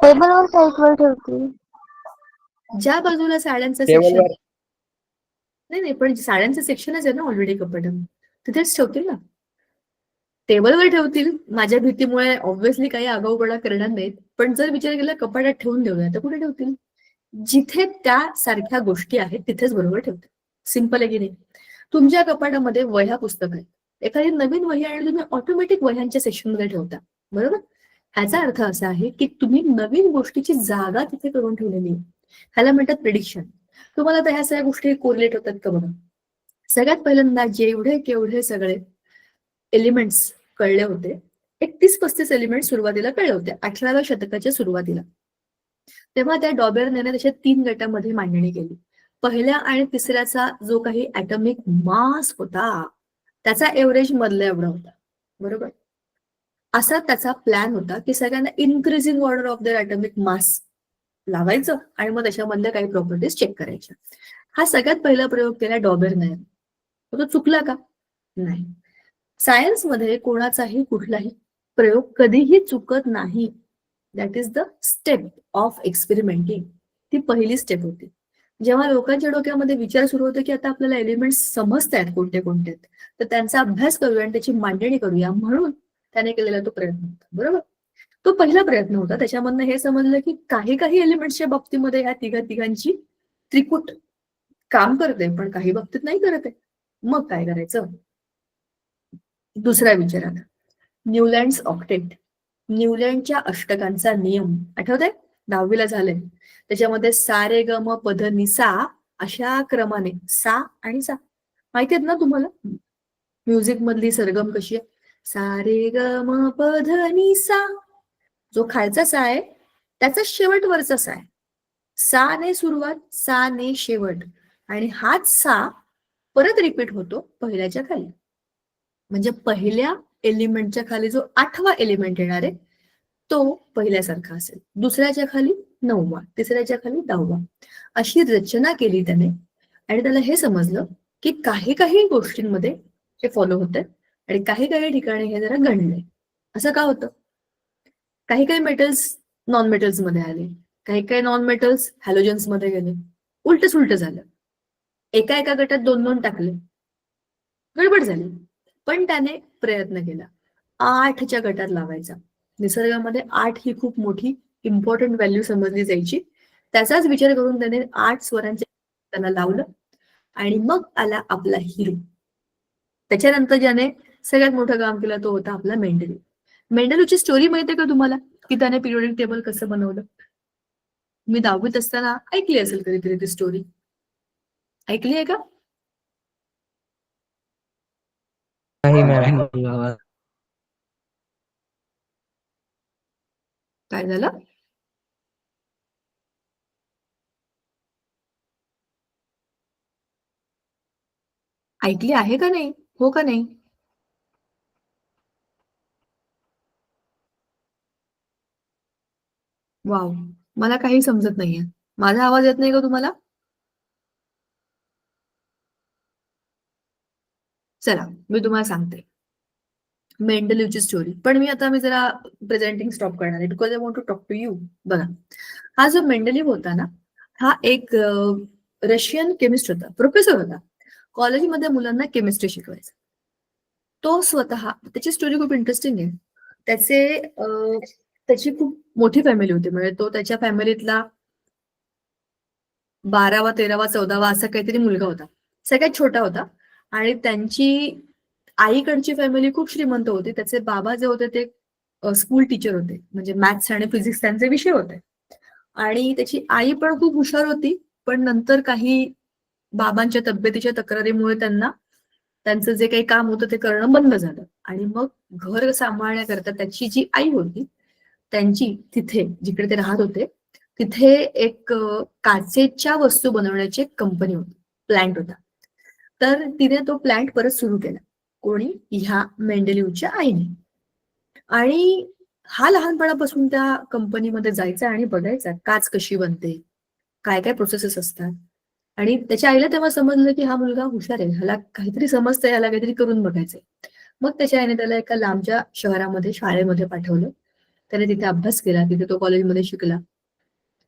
टेबलवर साईडवर ठेवतील. ज्या बाजूला साड्यांचं सेक्शन, टेबलवर. नाही नाही, पण साड्यांचं सेक्शनच आहे ना ऑलरेडी कपाटात, तिथेच ठेवतील ना. टेबलवर ठेवतील माझ्या भीतीमुळे, ऑब्व्हियसली काही आगाऊपणा करणार नाहीत. पण जर विचार केला कपाटात ठेवून देऊया, तर कुठे ठेवतील? जिथे त्या सारख्या गोष्टी आहेत तिथेच बरोबर ठेवतील. सिंपल आहे की नाही? तुमच्या कपाटामध्ये वह्या पुस्तक आहेत, एखादी नवीन वही आणि तुम्ही ऑटोमॅटिक वह्यांच्या सेक्शनमध्ये ठेवता. बरोबर. ह्याचा अर्थ असा आहे की तुम्ही नवीन गोष्टीची जागा तिथे करून ठेवलेली आहे. ह्याला म्हणतात प्रिडिक्शन. तुम्हाला तर ह्या सगळ्या गोष्टी कोरिलेट होतात का बघा. सगळ्यात पहिल्यांदा जेवढे केवढे सगळे एलिमेंट्स कळले होते, एक 30-35 एलिमेंट सुरुवातीला कळले होते 18व्या शतकाच्या सुरुवातीला. तेव्हा त्या डॉबेरने त्याच्या 3 गटामध्ये मांडणी केली. पहिल्या आणि तिसऱ्याचा जो काही ऍटॉमिक मास होता त्याचा एव्हरेज मधला एवढा होता. बरोबर. असा त्याचा प्लॅन होता की सगळ्यांना increasing order of their atomic mass लावायचं आणि मग त्याच्यामधल्या काही प्रॉपर्टीज चेक करायच्या. हा सगळ्यात पहिला प्रयोग केला डॉबेरने. तो चुकला का? नाही. सायन्समध्ये कोणाचाही कुठलाही प्रयोग कधीही चुकत नाही. That is the step of experimenting. ती पहिली स्टेप होती. जेव्हा लोकांच्या डोक्यामध्ये विचार सुरू होतो की आता आपल्याला एलिमेंट समजत आहेत कोणते कोणते, तर त्यांचा अभ्यास करूया आणि त्याची मांडणी करूया म्हणून त्याने केलेला तो प्रयत्न होता. बरोबर. तो पहिला प्रयत्न होता. त्याच्यामधनं हे समजलं की काही काही एलिमेंट्सच्या बाबतीमध्ये ह्या तिघांची त्रिकूट काम करते, पण काही बाबतीत नाही करत आहे. मग काय करायचं? दुसरा विचार आला, न्यूलँड्स ऑक्टेट. न्यूलँडच्या अष्टकांचा नियम आठवत आहे? 10वीला झालंय. त्याच्यामध्ये सा रे ग म प ध नि सा अशा क्रमाने सा आणि सा माहिती आहेत ना तुम्हाला? म्युझिक मधली सरगम कशी आहे? सा रे ग म प ध नि सा. जो खालचा सा आहे त्याचा शेवट वरचा सा आहे. सा ने सुरुवात, सा ने शेवट, आणि हाच सा परत रिपीट होतो पहिल्याच्या खाली. म्हणजे पहिल्या एलिमेंटच्या खाली जो 8वा एलिमेंट येणार आहे तो पहिल्यासारखा असेल, दुसऱ्याच्या खाली 9वा, तिसऱ्याच्या खाली 10वा, अशी रचना केली त्याने. आणि त्याला हे समजलं की काही काही गोष्टींमध्ये हे फॉलो होतंय आणि काही काही ठिकाणी हे जरा गणलंय. असं का होतं? काही काही मेटल्स नॉन मेटल्स मध्ये आले, काही काही नॉन मेटल्स हॅलोजन्स मध्ये गेले, उलट सुलट झालं. एका एका गटात 2-2 टाकले, गडबड झाली. पण त्याने प्रयत्न केला 8च्या गटात लावायचा. निसर्गामध्ये 8 ही खूप मोठी इम्पॉर्टंट व्हॅल्यू समजली जायची. त्याचाच विचार करून त्याने 8 स्वरांचे त्याला लावलं आणि मग आला आपला हिरो. त्याच्यानंतर ज्याने सगळ्यात मोठं काम केलं तो होता आपला मेंडेलिव. मेंडेलिवची स्टोरी माहितीये का तुम्हाला, की त्याने पिरियोडिक टेबल कसं बनवलं? मी 10वीत असताना ऐकली असेल कधीतरी ती स्टोरी. ऐकली आहे का? नाही मॅम. काय झालं? ऐकली आहे का नाही? हो का नाही? वाव, मला काही समजत नाहीये. माझा आवाज येत नाही का तुम्हाला? चला मी तुम्हाला सांगते मेंडेलिवची स्टोरी. पण मी जरा प्रेझेंटिंग स्टॉप करणार आहे because I want to talk to you. बघा, हा जो मेंडेलिव होता ना, हा एक रशियन केमिस्ट होता, प्रोफेसर होता. कॉलेजमध्ये मुलांना केमिस्ट्री शिकवायचा. तो स्वतः, त्याची स्टोरी खूप इंटरेस्टिंग आहे. त्याची खूप मोठी फॅमिली होती. म्हणजे तो त्याच्या फॅमिलीतला 12वा 13वा 14वा असा काहीतरी मुलगा होता, सगळ्यात छोटा होता. आणि त्यांची आईकडची फॅमिली खूप श्रीमंत होती. त्याचे बाबा जे होते ते स्कूल टीचर होते, म्हणजे मॅथ्स आणि फिजिक्स त्यांचे विषय होते. आणि त्याची आई पण खूप हुशार होती, पण नंतर काही बाबांच्या तब्येतीच्या तक्रारीमुळे त्यांचं जे काही काम होतं ते करणं बंद झालं. आणि मग घर सांभाळण्याकरता त्याची जी आई होती त्यांची, तिथे जिकडे ते राहत होते तिथे एक काचेच्या वस्तू बनवण्याची एक कंपनी होती, प्लॅन्ट होता. तर तिने तो प्लॅन्ट परत सुरू केला. कोणी? ह्या मेंडेलिवच्या आईने. आणि हा लहानपणापासून त्या कंपनीमध्ये जायचा आणि बघायचा काच कशी बनते, काय काय प्रोसेसेस असतात. आणि त्याच्या आईला तेव्हा समजलं की हा मुलगा हुशार आहे, ह्याला काहीतरी समजतंय, ह्याला काहीतरी करून बघायचंय. मग त्याच्या आईने त्याला एका लांबच्या शहरामध्ये शाळेमध्ये पाठवलं. त्याने तिथे अभ्यास केला, तिथे तो कॉलेजमध्ये शिकला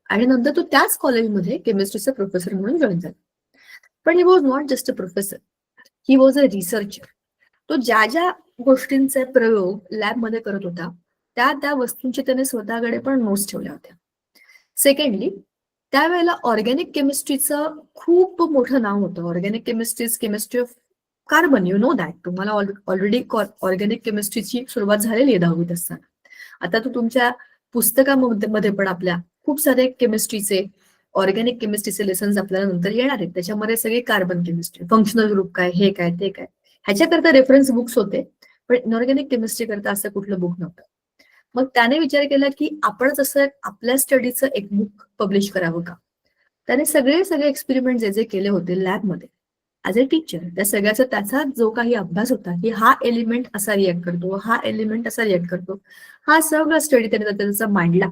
आणि नंतर तो त्याच कॉलेजमध्ये केमिस्ट्रीचा प्रोफेसर म्हणून जॉईन झाला. पण he was not just a professor, he was a researcher. तो ज्या ज्या गोष्टींचे प्रयोग लॅबमध्ये करत होता त्या वस्तूंचे त्याने स्वतःकडे पण नोट्स ठेवल्या होत्या. सेकंडली, त्यावेळेला ऑर्गॅनिक केमिस्ट्रीचं खूप मोठं नाव होतं. Organic chemistry of carbon, you know that. तुम्हाला ऑलरेडी ऑर्गॅनिक केमिस्ट्रीची सुरुवात झालेली आहे 10वीत असताना. आता तो तुमच्या पुस्तकामध्ये पण आपल्या खूप सारे केमिस्ट्रीचे, ऑर्गॅनिक केमिस्ट्रीचे लेसन्स आपल्याला नंतर येणार आहेत. त्याच्यामध्ये सगळे कार्बन केमिस्ट्री, फंक्शनल ग्रुप काय, हे काय, ते काय, ह्याच्याकरता रेफरन्स बुक्स होते. पण इनऑर्गॅनिक केमिस्ट्री करता असं कुठलं बुक नव्हतं. मग त्याने विचार केला की आपणच असं आपल्या स्टडीचं एक बुक पब्लिश करावं का. त्याने सगळे एक्सपेरिमेंट जे जे केले होते लॅबमध्ये ऍज अ टीचर, त्या सगळ्याचा त्याचा जो काही अभ्यास होता की हा एलिमेंट असा रिॲक्ट करतो, हा एलिमेंट असा रिॲक्ट करतो, हा सगळा स्टडी त्याने त्याचा मांडला,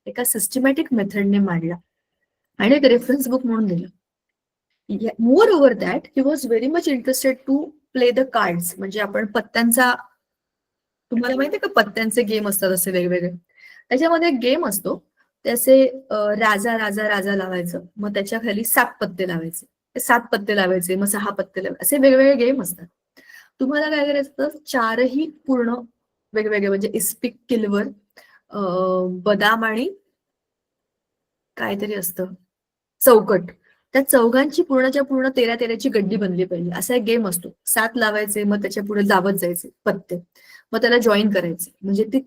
एका सिस्टमॅटिक मेथडने मांडला आणि एक रेफरन्स बुक म्हणून दिलं. Moreover that he was very much interested to play the cards. म्हणजे आपण पत्त्यांचा, तुम्हाला माहिती आहे का पत्त्यांचे गेम असतात असे वेगवेगळे. त्याच्यामध्ये एक गेम असतो त्याचे राजा राजा राजा लावायचं, मग त्याच्या खाली 7 पत्ते लावायचे, 7 पत्ते लावायचे, मग 6 पत्ते लावायचे, असे वेगवेगळे गेम असतात. तुम्हाला काय करायचं, 4ही पूर्ण वेगवेगळे म्हणजे इस्पिक, किलवर, बदाम आणि काहीतरी असतं चौकट, त्या चौघांची पूर्णच्या पूर्ण 13-13ची गड्डी बनली पाहिजे, असा एक गेम असतो. 7 लावायचे, मग त्याच्या पुढे लावत जायचे पत्ते, मग त्याला जॉईन करायचे, म्हणजे ती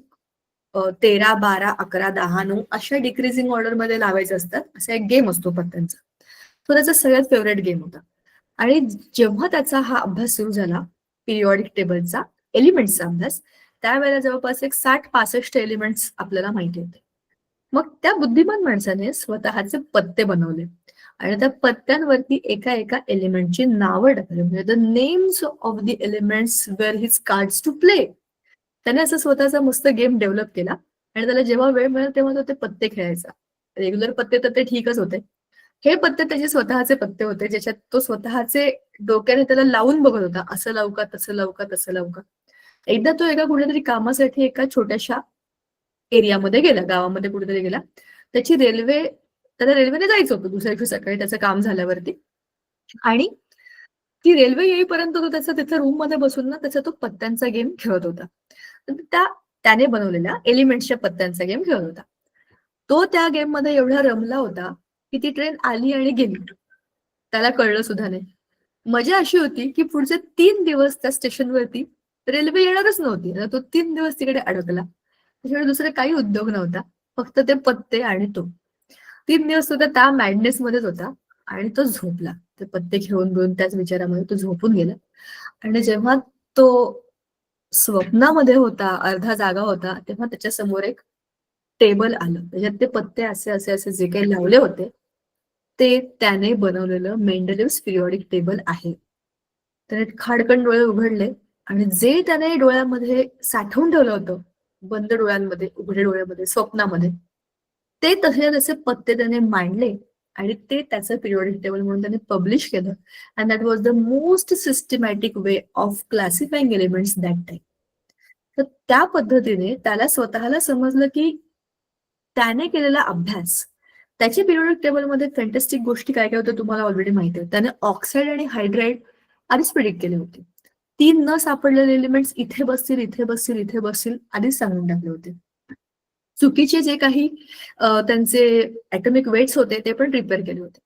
13, 12, 11, 10, 9 अशा डिक्रीजिंग ऑर्डर मध्ये लावायचे असतात. असा एक गेम असतो पत्त्यांचा. तो त्याचा सगळ्यात फेवरेट गेम होता. आणि जेव्हा त्याचा हा अभ्यास सुरू झाला पिरियॉडिक टेबलचा, एलिमेंट्सचा अभ्यास, त्यावेळेला जवळपास एक 60-65 एलिमेंट्स आपल्याला माहिती होते. मग त्या बुद्धिमान माणसाने स्वतःचे पत्ते बनवले आणि त्या पत्त्यांवरती एका एका एलिमेंटची नावं टाकली, म्हणजे the names of the elements were his cards to play. त्याने असं स्वतःचा मस्त गेम डेव्हलप केला आणि त्याला जेव्हा वेळ मिळेल तेव्हा तो ते पत्ते खेळायचा. रेग्युलर पत्ते तर ते ठीकच होते, हे पत्ते त्याचे स्वतःचे पत्ते होते, ज्याच्यात तो स्वतःचे डोक्याने त्याला लावून बघत होता, असं लावू का, तसं लावू का, तसं लावू का. एकदा तो एका कुठेतरी कामासाठी एका छोट्याशा एरियामध्ये गेला, गावामध्ये कुठेतरी गेला. त्याला रेल्वेने जायचं होतं दुसऱ्या दिवशी सकाळी त्याचं काम झाल्यावरती, आणि ती रेल्वे येईपर्यंत तो त्याचा तिथे रूम मध्ये बसून ना त्याचा तो पत्त्यांचा गेम खेळत होता. त्याने बनवलेल्या एलिमेंट्सच्या पत्त्यांचा गेम खेळत होता. तो त्या गेम मध्ये एवढा रमला होता की ती ट्रेन आली आणि गेली, त्याला कळलं सुद्धा नाही. मजा अशी होती की पुढचे 3 दिवस त्या स्टेशनवरती रेल्वे येणारच नव्हती, तो 3 दिवस तिकडे अडकला. त्याच्याकडे दुसरे काही उद्योग नव्हता, फक्त ते पत्ते आणि तो. 3 दिवस सुद्धा त्या मॅडनेस मध्येच होता आणि तो झोपला. ते पत्ते खेळून घेऊन त्याच विचारामध्ये तो झोपून गेला. आणि जेव्हा तो स्वप्नामध्ये होता, अर्धा जागा होता, तेव्हा त्याच्या समोर एक टेबल आलं, त्याच्यात ते पत्ते असे असे असे जे काही लावले होते ते त्याने बनवलेलं मेंडलिव्स पिरियॉडिक टेबल आहे. त्याने खाडकन डोळे उघडले आणि जे त्याने डोळ्यामध्ये साठवून ठेवलं होतं, बंद डोळ्यांमध्ये, उघड्या डोळ्यामध्ये, स्वप्नामध्ये, ते तसे पत्ते त्याने मांडले आणि ते त्याचं पिरियॉडिक टेबल म्हणून त्याने पब्लिश केलं. And that was the most systematic way of classifying elements that time. तर त्या पद्धतीने त्याला स्वतःला समजलं की त्याने केलेला अभ्यास, त्याच्या पिरियॉडिक टेबलमध्ये फॅन्टॅस्टिक गोष्टी काय काय होत्या तुम्हाला ऑलरेडी माहिती आहे. त्याने ऑक्साईड आणि हायड्राईड आधीच प्रिडिक्ट केले होते. 3 न सापडलेले एलिमेंट्स इथे बसतील, इथे बसतील, इथे बसतील आधीच सांगून टाकले होते. चुकीचे जे काही त्यांचे ऍटॉमिक वेट्स होते ते पण प्रिपेअर केले होते.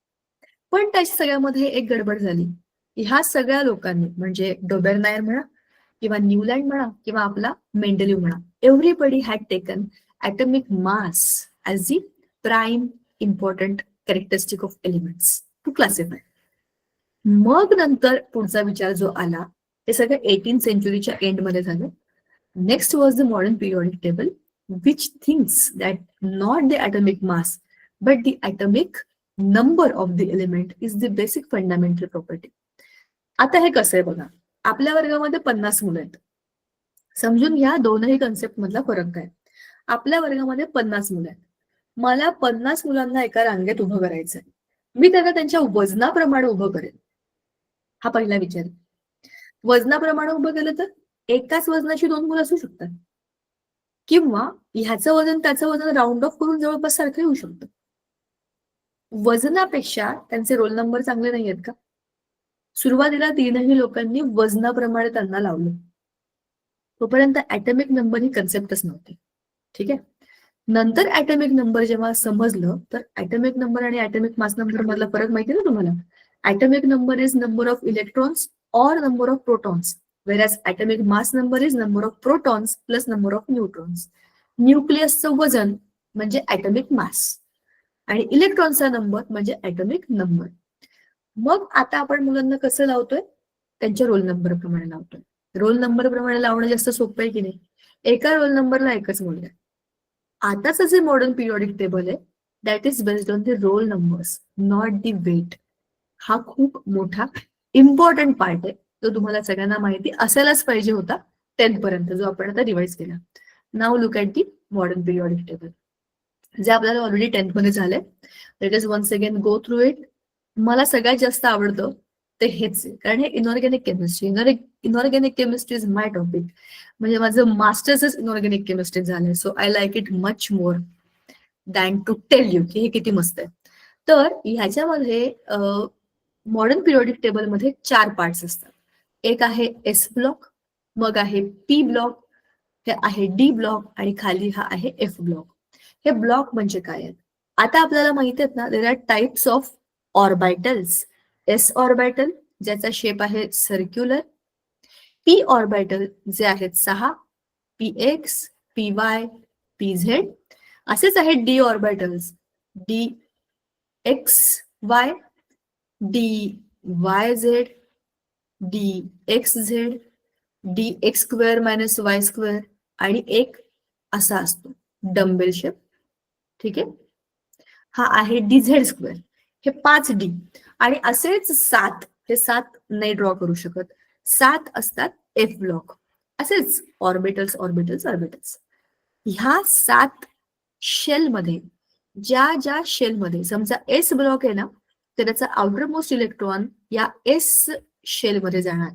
पण त्याच्या सगळ्यामध्ये एक गडबड झाली. ह्या सगळ्या लोकांनी, म्हणजे डोबेरनायर म्हणा किंवा न्यूलँड म्हणा किंवा आपला मेंडलिव्ह म्हणा, everybody had taken atomic mass as the prime important characteristic of elements to classify. मग नंतर पुढचा विचार जो आला ते सगळं 18th सेंचुरीच्या एंड मध्ये झालं. Next was the modern periodic table which thinks that not the atomic mass but the atomic number of the element is the basic fundamental property. आता हे कसं आहे बघा, आपल्या वर्गामध्ये 50 मुलं आहेत. समजून घ्या दोनही कन्सेप्ट मधला फरक काय. आपल्या वर्गामध्ये 50 मुलं आहेत. मला 50 मुलांना एका रांगेत उभं करायचंय. मी त्यांना त्यांच्या वजनाप्रमाणे उभं करेन. हा पहिला विचार. वजनाप्रमाणे उभं केलं तर एकाच वजनाची 2 मुलं असू शकतात, किंवा ह्याचं वजन त्याचं वजन राऊंड ऑफ करून जवळपास सारखं येऊ शकतं. वजनापेक्षा त्यांचे रोल नंबर चांगले नाही आहेत का? सुरुवातीला 3ही लोकांनी वजनाप्रमाणे त्यांना लावलं, तोपर्यंत ऍटॉमिक नंबर ही कन्सेप्टच नव्हती. ठीक आहे. नंतर ऍटॉमिक नंबर जेव्हा समजलं तर ऍटॉमिक नंबर आणि ऍटॉमिक मास नंबर मधला फरक माहिती ना तुम्हाला. Atomic number is number of electrons और number of protons, whereas atomic mass number is number of protons plus number of neutrons. न्यूक्लियसचं वजन म्हणजे ऍटॉमिक मास आणि इलेक्ट्रॉनचा नंबर म्हणजे ऍटॉमिक नंबर. मग आता आपण मुलांना कसं लावतोय, त्यांच्या रोल नंबर प्रमाणे लावतोय. रोल नंबर प्रमाणे लावणं जास्त सोपं आहे की नाही. एका रोल नंबरला एकच मुलगा. आताच जे मॉडर्न पिरियॉडिक टेबल आहे that is based on the roll numbers not the weight. हा खूप मोठा इम्पॉर्टंट पार्ट आहे जो तुम्हाला सगळ्यांना माहिती असायलाच पाहिजे होता 10th पर्यंत, जो आपण आता रिवाइज केला. नाव look at the modern periodic table, जे आपल्याला ऑलरेडी 10th मध्ये झालंय. Let us once again go through it. मला सगळ्यात जास्त आवडतं ते हेच आहे, कारण हे inorganic chemistry. Inorganic chemistry is my topic. म्हणजे माझं मास्टर्सच इनऑर्गॅनिक केमिस्ट्री झालंय. So I like it much more than to tell you की हे किती मस्त आहे. तर ह्याच्यामध्ये मॉडर्न पिरियोडिक टेबल मध्ये 4 पार्ट्स असतात. एक आहे एस ब्लॉक, मग आहे पी ब्लॉक, हे आहे डी ब्लॉक आणि खाली हा आहे एफ ब्लॉक. हे ब्लॉक म्हणजे काय आहेत? आता आपल्याला माहिती आहेत ना, there are types of orbitals. S orbital ज्याचा शेप आहे सर्क्युलर, पी ऑर्बिटल जे आहेत 6, P x, P Y, P Z. असेच आहेत D orbitals, D x Y, D Y Z, D x Z, D x square minus Y square आणि एक असा असतो डम्बेल शेप. ठीक आहे, हा आहे डी झेड स्क्वेअर. हे 5 डी आणि असेच 7, हे 7 नाही ड्रॉ करू शकत, 7 असतात एफ ब्लॉक. असेच ऑर्बिटल्स ऑर्बिटल्स ऑर्बिटल्स. ह्या 7 शेलमध्ये ज्या शेलमध्ये समजा एस ब्लॉक आहे ना, तर त्याचा आउटर मोस्ट इलेक्ट्रॉन या एस शेलमध्ये जाणार.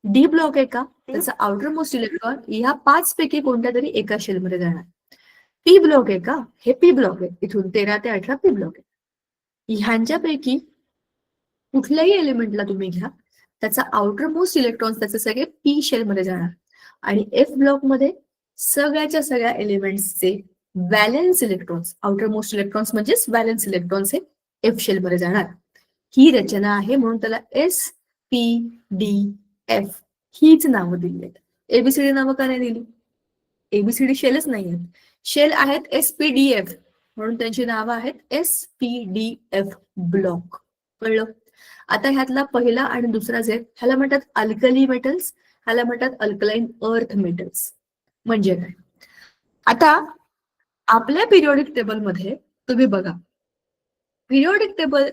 डी ब्लॉक आहे का, त्याचा आउटर मोस्ट इलेक्ट्रॉन ह्या 5 पैकी कोणत्या तरी एका शेलमध्ये जाणार. पी ब्लॉक आहे का, हे पी ब्लॉक आहे, इथून 13 ते 18 पी ब्लॉक आहे. ह्यांच्यापैकी कुठल्याही एलिमेंटला तुम्ही घ्या, त्याचा आउटर मोस्ट इलेक्ट्रॉन्स त्याचे सगळे पी शेलमध्ये जाणार आणि एफ ब्लॉक मध्ये सगळ्याच्या सगळ्या एलिमेंट्सचे valence electrons, outer most electrons म्हणजेच व्हॅलेन्स इलेक्ट्रॉन्स हे एफ शेलमध्ये जाणार. ही रचना आहे, म्हणून त्याला एस पी डी एफ हीच नावं दिली आहेत. एबीसीडी नावं का नाही दिली? एबीसीडी शेलच नाही आहेत, शेल आहेत एसपीडीएफ, म्हणून त्यांची नावं आहेत एसपीडीएफ ब्लॉक. कळलं? आता ह्यातला पहिला आणि दुसरा जे ह्याला म्हणतात अल्कली मेटल्स, ह्याला म्हणतात अल्कलाइन अर्थ मेटल्स. म्हणजे काय? आता आपल्या पिरियोडिक टेबल मध्ये तुम्ही बघा, पिरियोडिक टेबल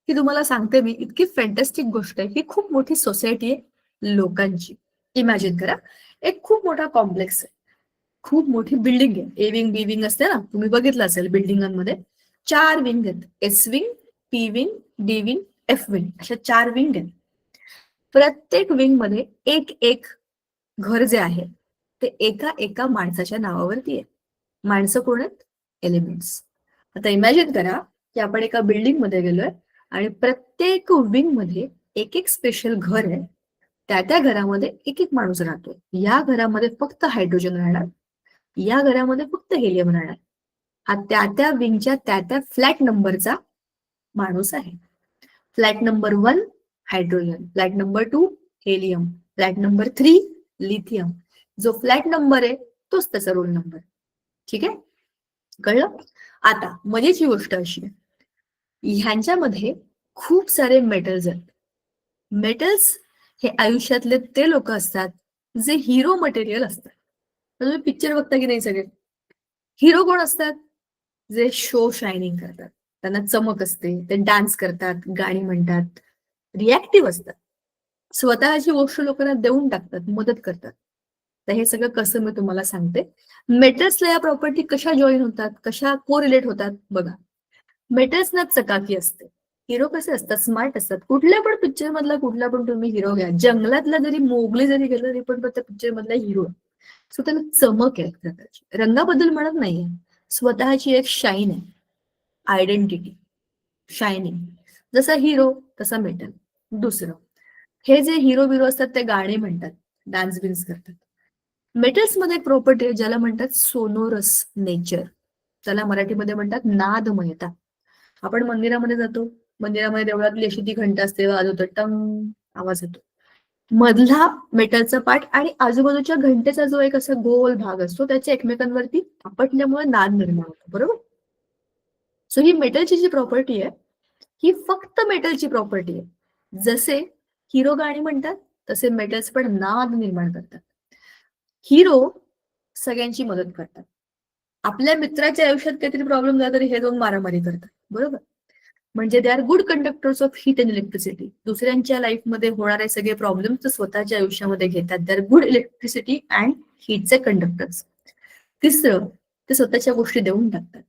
ही तुम्हाला सांगते मी, इतकी फॅन्टॅस्टिक गोष्ट आहे. ही खूप मोठी सोसायटी आहे लोकांची. इमॅजिन करा, एक खूप मोठा कॉम्प्लेक्स आहे, खूप मोठी बिल्डिंग आहे. ए विंग बी विंग असते ना, तुम्ही बघितलं असेल बिल्डिंगांमध्ये 4 विंग आहेत. S wing, P wing, D wing, F wing, अशा 4 विंग आहेत. प्रत्येक विंग मध्ये एक एक घर जे आहे ते एका एका माणसाच्या नावावरती आहे. माणसं कोण आहेत? एलिमेंट्स. आता इमॅजिन करा की आपण एका बिल्डिंग मध्ये गेलोय आणि प्रत्येक विंग मध्ये एक एक स्पेशल घर आहे. त्या घरामध्ये एक एक माणूस राहतो. या घरामध्ये फक्त हायड्रोजन राहणार, या घरामध्ये फक्त हेलियम राहणार. हा त्या विंगच्या त्या फ्लॅट नंबरचा माणूस आहे. Flat number 1 hydrogen, flat number 2 helium, flat number 3 lithium. जो फ्लॅट नंबर आहे तोच त्याचा रोल नंबर. ठीक आहे, कळलं? आता मजेची गोष्ट अशी आहे, ह्यांच्यामध्ये खूप सारे मेटल्स आहेत. मेटल्स हे आयुष्यातले ते लोक असतात जे हिरो मटेरियल असतात. तुम्ही पिक्चर बघता की नाही सगळे? हिरो कोण असतात? जे शो शायनिंग करतात, त्यांना चमक असते, ते डान्स करतात, गाणी म्हणतात, रिॲक्टिव्ह असतात, स्वतःची गोष्ट लोकांना देऊन टाकतात, मदत करतात. तर हे सगळं कसं मी तुम्हाला सांगते. मेटल्सला या प्रॉपर्टी कशा जॉईन होतात, कशा कोरिलेट होतात बघा. मेटल्सना चकाकी असते. हिरो कसे असतात? स्मार्ट असतात. कुठल्या पण पिक्चर मधला कुठला पण तुम्ही हिरो घ्या, जंगलातला जरी मोगली जरी गेलं तरी पण त्या पिक्चर मधला हिरो. सो त्याला चमक आहे प्रकारची. रंगाबद्दल म्हणत नाहीये, स्वतःची एक शाईन आहे, आयडेंटिटी, शायनिंग. जसा हिरो तसा मेटल. दुसरं, हे जे हिरो बिरो असतात ते गाणे म्हणतात, डान्स बिन्स करतात. मेटल्स मध्ये एक प्रॉपर्टी आहे ज्याला म्हणतात सोनोरस नेचर, त्याला मराठीमध्ये म्हणतात नादमयता. आपण मंदिरामध्ये जातो, मंदिरामध्ये देवळातली अशी ती घंटा असते, वाजवतो, टंग आवाज येतो. मधला मेटलचा पार्ट आणि आजूबाजूच्या घंटेचा जो एक असा गोल भाग असतो त्याच्या एकमेकांवरती आपटल्यामुळे नाद निर्माण होतो. बरोबर? सो ही मेटलची जी प्रॉपर्टी आहे ही फक्त मेटलची प्रॉपर्टी आहे. जसे हिरो गाणी म्हणतात तसे मेटल्स पण नाद निर्माण करतात. हिरो सगळ्यांची मदत करतात. आपल्या मित्राच्या आयुष्यात काहीतरी प्रॉब्लेम झाला तरी हे दोन मारामारी करतात. बरोबर? म्हणजे they are good conductors of heat and electricity. दुसऱ्यांच्या लाईफमध्ये होणारे सगळे प्रॉब्लेम ते स्वतःच्या आयुष्यामध्ये घेतात. They are good electricity and हीटचे कंडक्टर्स. तिसरं, ते स्वतःच्या गोष्टी देऊन टाकतात.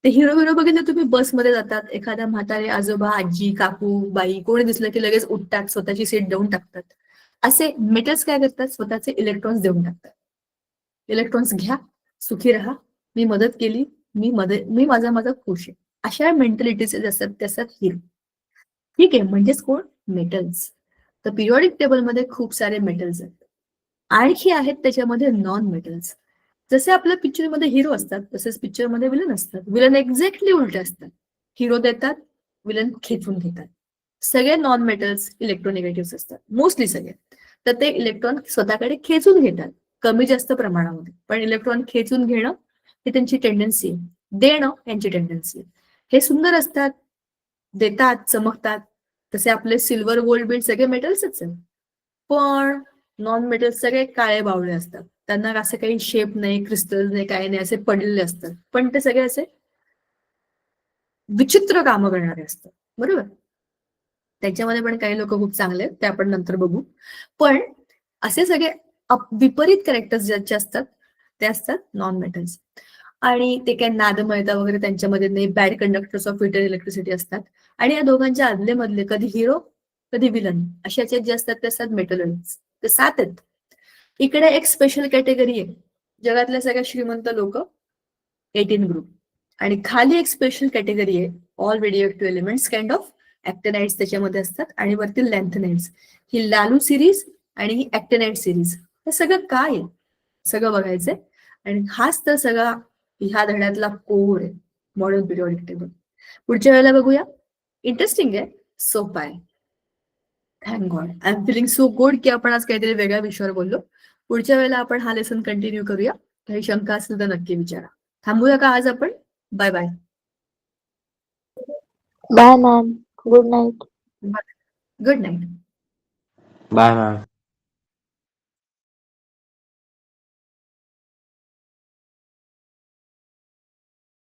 ते हिरो हिरो बघितलं तुम्ही बसमध्ये जातात, एखाद्या म्हातारे आजोबा, आजी, काकू, बाई कोणी दिसलं की लगेच उठतात, स्वतःची सीट देऊन टाकतात. असे मेटल्स काय करतात, स्वतःचे इलेक्ट्रॉन्स देऊन टाकतात. इलेक्ट्रॉन्स घ्या, सुखी राहा, मी मदत केली, मी माझा माझा खुश आहे. अशा मेंटॅलिटीचे असतात ते असतात हिरो. ठीक आहे, म्हणजेच कोण, मेटल्स. तर पिरियॉडिक टेबलमध्ये खूप सारे मेटल्स आहेत. आणखी आहेत त्याच्यामध्ये नॉन मेटल्स. जसे आपल्या पिक्चरमध्ये हिरो असतात तसेच पिक्चरमध्ये विलन असतात. विलन एक्झॅक्टली उलटे असतात. हिरो देतात, विलन खेचून घेतात. सगळे नॉन मेटल्स इलेक्ट्रोनिगेटिव्ह असतात, मोस्टली सगळे. तर ते इलेक्ट्रॉन स्वतःकडे खेचून घेतात कमी जास्त प्रमाणामध्ये, पण इलेक्ट्रॉन खेचून घेणं ही त्यांची टेंडन्सी आहे, देणं यांची टेंडन्सी आहे. हे सुंदर असतात, देतात, चमकतात. तसे आपले सिल्वर, गोल्ड, बिल्ड सगळे मेटल्सच आहेत. पण नॉन मेटल्स सगळे काळे बावळे असतात. त्यांना असं काही शेप नाही, क्रिस्टल नाही, काही नाही, असे पडलेले असतात. पण ते सगळे असे विचित्र कामं करणारे असतात, बरोबर. त्याच्यामध्ये पण काही लोक खूप चांगले आहेत, ते आपण नंतर बघू. पण असे सगळे विपरीत कॅरेक्टर्स ज्याचे असतात ते असतात नॉन मेटल्स. आणि ते काय नादमयता वगैरे त्यांच्यामध्ये नाही, bad conductors of heater electricity असतात. आणि या दोघांच्या आदले मधले कधी हिरो कधी विलन असे जे असतात ते असतात मेटलॉइड्स. ते 7 आहेत. इकडे एक स्पेशल कॅटेगरी आहे, जगातल्या सगळ्या श्रीमंत लोक, 18 ग्रुप. आणि खाली एक स्पेशल कॅटेगरी आहे, all radioactive elements, kind of ऍक्टिनाइड्स त्याच्यामध्ये असतात. आणि वरती लॅन्थनाइड्स, ही लालू सिरीज आणि ही ऍक्टिनाइड सिरीज. हे सगळं काय आहे सगळं बघायचंय. आणि हाच तर सगळा ह्या धड्यातला कोड आहे, मॉडर्न पिरियॉडिक टेबल. पुढच्या वेळेला बघूया. इंटरेस्टिंग आहे, सोपं आहे. Thank God, I am feeling so good की आपण आज काहीतरी वेगळ्या विषयावर बोललो. पुढच्या वेळेला आपण हा लेसन कंटिन्यू करूया. काही शंका असेल तर नक्की विचारा. थांबूया का आज आपण? Bye bye. Bye ma'am, good night. Good night. Bye ma'am.